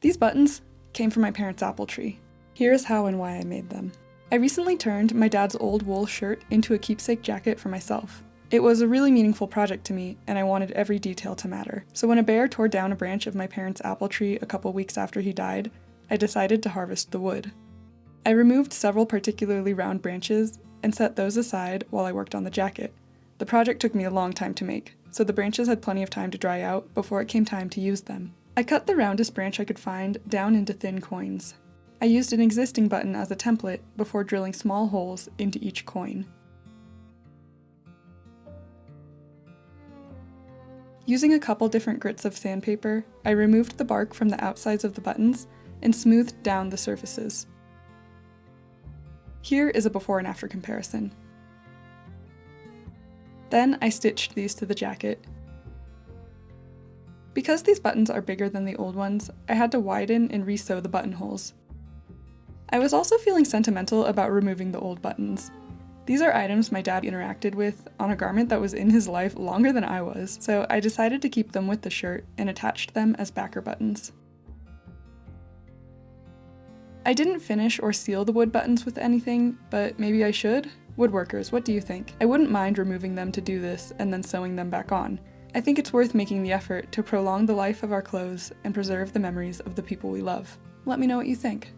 These buttons came from my parents' apple tree. Here is how and why I made them. I recently turned my dad's old wool shirt into a keepsake jacket for myself. It was a really meaningful project to me, and I wanted every detail to matter. So when a bear tore down a branch of my parents' apple tree a couple weeks after he died, I decided to harvest the wood. I removed several particularly round branches and set those aside while I worked on the jacket. The project took me a long time to make, so the branches had plenty of time to dry out before it came time to use them. I cut the roundest branch I could find down into thin coins. I used an existing button as a template before drilling small holes into each coin. Using a couple different grits of sandpaper, I removed the bark from the outsides of the buttons and smoothed down the surfaces. Here is a before and after comparison. Then I stitched these to the jacket. Because these buttons are bigger than the old ones, I had to widen and re-sew the buttonholes. I was also feeling sentimental about removing the old buttons. These are items my dad interacted with on a garment that was in his life longer than I was, so I decided to keep them with the shirt and attached them as backer buttons. I didn't finish or seal the wood buttons with anything, but maybe I should? Woodworkers, what do you think? I wouldn't mind removing them to do this and then sewing them back on. I think it's worth making the effort to prolong the life of our clothes and preserve the memories of the people we love. Let me know what you think.